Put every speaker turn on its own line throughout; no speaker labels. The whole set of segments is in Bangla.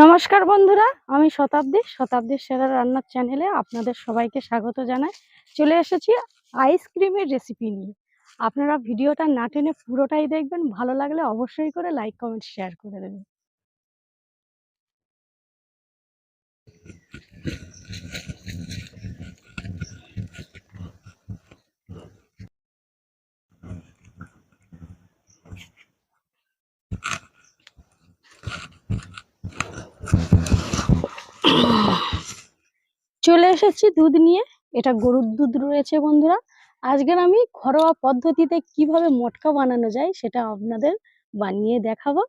নমস্কার বন্ধুরা, আমি শতাব্দীর সেরা রান্নার চ্যানেলে আপনাদের সবাইকে স্বাগত জানাই। চলে এসেছি আইসক্রিমের রেসিপি নিয়ে। আপনারা ভিডিওটা না টেনে পুরোটাই দেখবেন। ভালো লাগলে অবশ্যই করে লাইক, কমেন্ট, শেয়ার করে দেবেন। চলে এসেছি দুধ নিয়ে। এটা গরুর দুধ রয়েছে বন্ধুরা। আজকের আমি ঘরোয়া পদ্ধতিতে কিভাবে মটকা বানানো যায় সেটা আপনাদের বানিয়ে দেখাবো।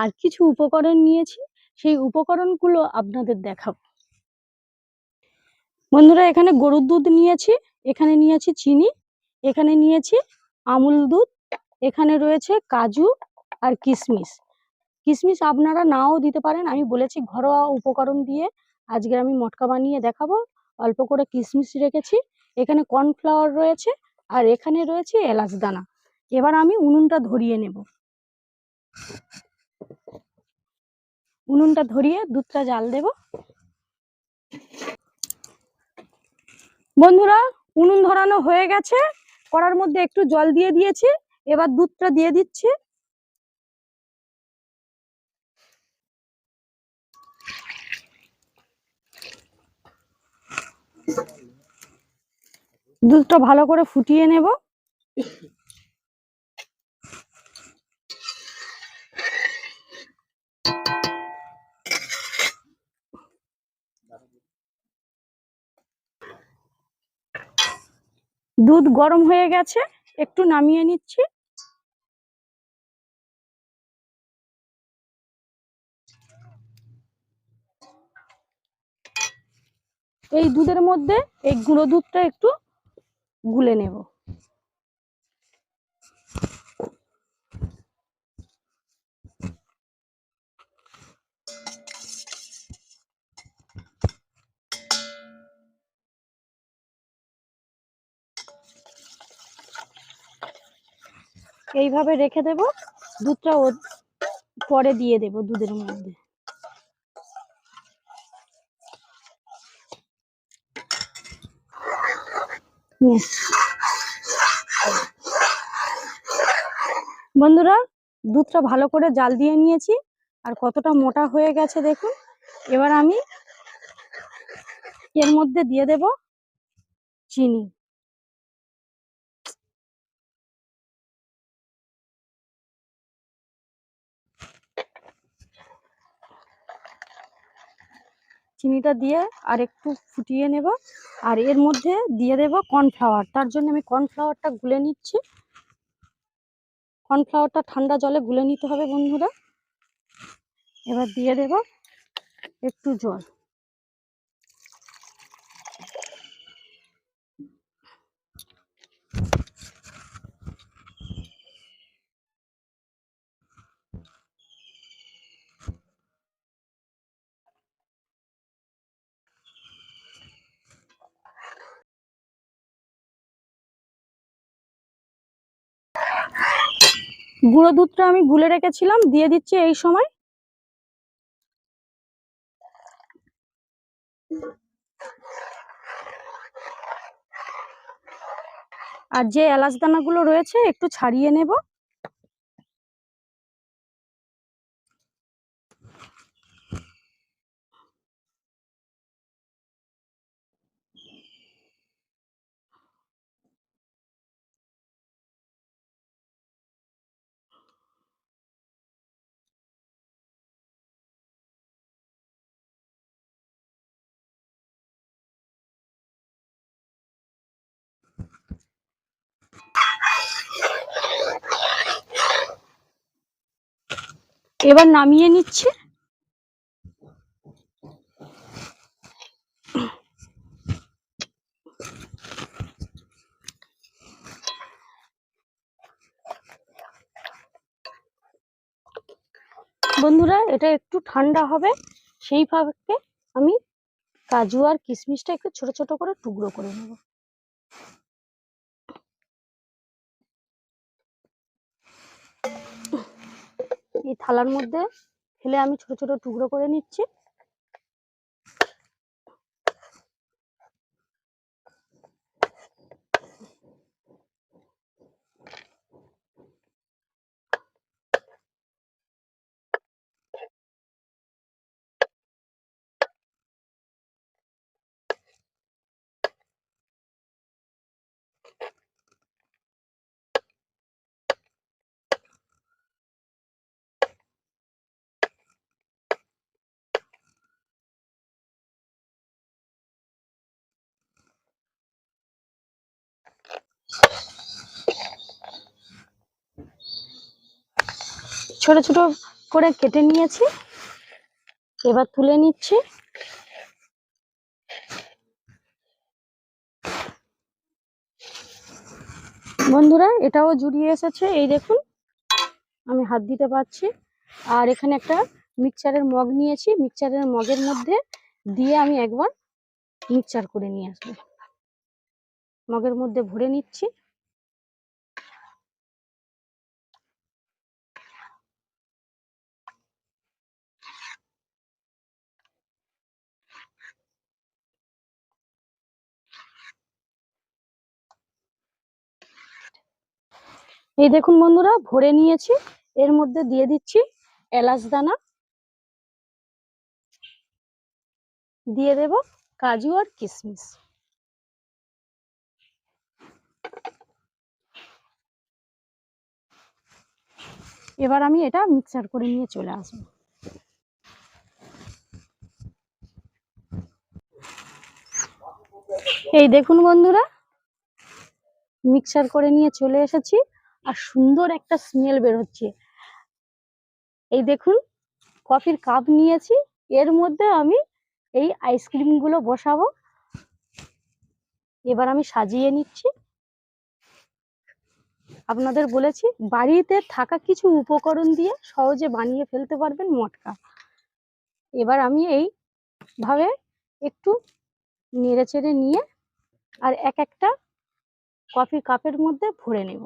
আর কিছু উপকরণ নিয়েছি, সেই উপকরণগুলো আপনাদের দেখাবো। বন্ধুরা, এখানে গরুর দুধ নিয়েছি, এখানে নিয়েছি চিনি, এখানে নিয়েছি আমুল দুধ, এখানে রয়েছে কাজু আর কিশমিশ। কিশমিশ আপনারা নাও দিতে পারেন, আমি বলেছি ঘরোয়া উপকরণ দিয়ে আজকে আমি মটকা বানিয়ে দেখাবো। অল্প করে কিশমিশ রেখেছি, এখানে কর্নফ্লাওয়ার রয়েছে, আর এখানে রয়েছে এলাচ দানা। এবার আমি উনুনটা ধরিয়ে নেব। উনুনটা ধরিয়ে দুধটা জাল দেব। বন্ধুরা, উনুন ধরানো হয়ে গেছে, কড়ার মধ্যে একটু জল দিয়ে দিয়েছি। এবার দুধটা দিয়ে দিচ্ছি। দুধটা ভালো করে ফুটিয়ে নেব। দুধ গরম হয়ে গেছে, একটু নামিয়ে নিচ্ছি। এই দুধের মধ্যে এই গুঁড়ো দুধটা একটু গুলে নেব। এইভাবে রেখে দেব। দুধটা পরে দিয়ে দেব দুধের মধ্যে। বন্ধুরা, দুধটা ভালো করে জাল দিয়ে নিয়েছি, আর কতটা মোটা হয়ে গেছে দেখুন। এবার আমি এর মধ্যে দিয়ে দেব চিনি। চিনিটা দিয়ে আর একটু ফুটিয়ে নেব। আর এর মধ্যে দিয়ে দেব কর্নফ্লাওয়ার। তার জন্য আমি কর্নফ্লাওয়ারটা গুলে নিচ্ছি। কর্নফ্লাওয়ারটা ঠান্ডা জলে গুলে নিতে হবে বন্ধুরা। এবার দিয়ে দেব একটু জল। গুঁড়ো দুধটা আমি গুলে রেখেছিলাম, দিয়ে দিচ্ছি এই সময়। আর যে এলাচ দানাগুলো রয়েছে একটু ছাড়িয়ে নেব। এবার নামিয়ে নিচ্ছি। বন্ধুরা, এটা একটু ঠান্ডা হবে, সেই ফাঁকে আমি কাজু আর কিশমিশটা একটু ছোট ছোট করে টুকরো করে নেব। এই থালার মধ্যে ফেলে আমি ছোট ছোট টুকরো করে নিচ্ছি। ছোট ছোট করে কেটে নিয়েছি, এবার তুলে নিচ্ছি। বন্ধুরা এটাও জুড়িয়ে এসেছে, এই দেখুন আমি হাত দিতে পারছি। আর এখানে একটা মিক্সচারের মগ নিয়েছি, মিক্সচারের মগের মধ্যে দিয়ে আমি একবার মিক্সচার করে নিয়ে আসবো। মগের মধ্যে ভরে নিচ্ছি। এই দেখুন বন্ধুরা ভরে নিয়েছি, এর মধ্যে দিয়ে দিচ্ছি এলাচ দানা, দিয়ে দেব কাজু আর কিশমিশ। এবার আমি এটা মিক্সচার করে নিয়ে চলে আসবো। এই দেখুন বন্ধুরা মিক্সচার করে নিয়ে চলে এসেছি, আর সুন্দর একটা স্মেল বের হচ্ছে। এই দেখুন কফির কাপ নিয়েছি, এর মধ্যে আমি এই আইসক্রিম গুলো বসাবো। এবার আমি সাজিয়ে নিচ্ছি। আপনাদের বলেছি বাড়িতে থাকা কিছু উপকরণ দিয়ে সহজে বানিয়ে ফেলতে পারবেন মটকা। এবার আমি এইভাবে একটু নেড়েচেড়ে নিয়ে আর এক একটা কফি কাপের মধ্যে ভরে নেব।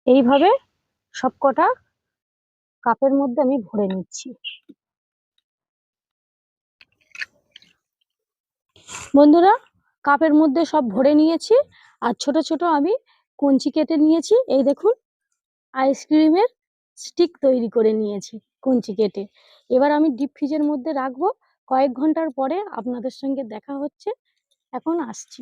এইভাবে সবকটা কাপের মধ্যে আমি ভরে নিচ্ছি। বন্ধুরা কাপের মধ্যে সব ভরে নিয়েছি, আর ছোট ছোট আমি কঞ্চি কেটে নিয়েছি। এই দেখুন আইসক্রিমের স্টিক তৈরি করে নিয়েছি কঞ্চি কেটে। এবার আমি ডিপ ফ্রিজের মধ্যে রাখবো, কয়েক ঘন্টার পরে আপনাদের সঙ্গে দেখা হচ্ছে। এখন আসছি।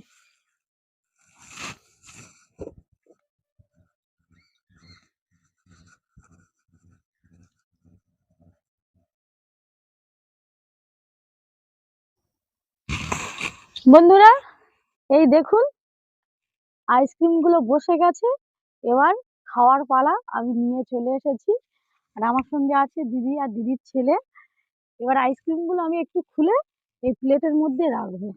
বন্ধুরা এই দেখুন আইসক্রিম গুলো বসে গেছে, এবার খাওয়ার পালা। আমি নিয়ে চলে এসেছি, আর আমার সঙ্গে আছে দিদি আর দিদির ছেলে। এবার আইসক্রিম গুলো আমি একটু খুলে এই প্লেটের মধ্যে রাখবো।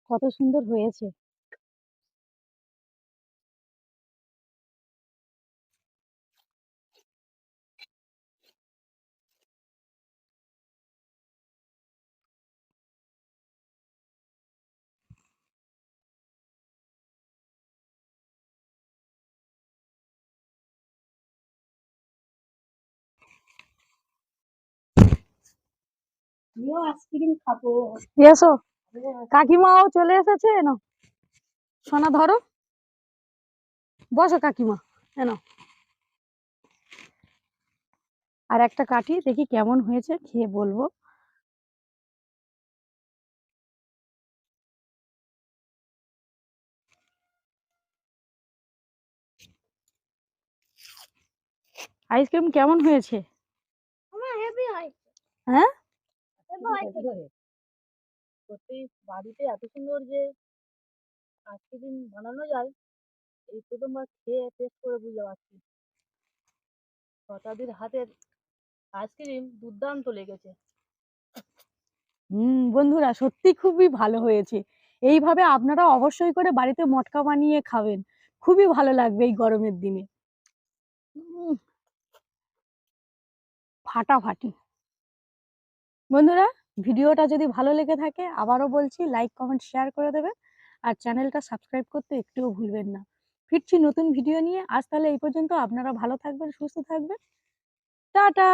কত সুন্দর হয়েছে। আইসক্রিম খাবো, এসো। কাকিমাও চলে এসেছে, এনো সোনা ধরো, বসো কাকিমা, এনো। আর একটা কাটি দেখি কেমন হয়েছে, খেয়ে বলবো। আইসক্রিম কেমন হয়েছে? হ্যাঁ
সত্যি বাড়িতে এত সুন্দর যে আইসক্রিম বানানো যায় এই প্রথমবার খেয়ে টেস্ট করে বুঝতে পারছি। শতাদির হাতের আইসক্রিম দুর্দান্ত লেগেছে।
বন্ধুরা সত্যি খুবই ভালো হয়েছে। এইভাবে আপনারা অবশ্যই করে বাড়িতে মটকা বানিয়ে খাবেন, খুবই ভালো লাগবে এই গরমের দিনে। উম, ফাটাফাটি। বন্ধুরা, ভিডিওটা যদি ভালো লেগে থাকে আবারও বলছি লাইক কমেন্ট শেয়ার করে দেবেন, আর চ্যানেলটা সাবস্ক্রাইব করতে একটুও ভুলবেন না। ফিরছি নতুন ভিডিও নিয়ে। আজ তাহলে এই পর্যন্ত। আপনারা ভালো থাকবেন, সুস্থ থাকবেন। টাটা।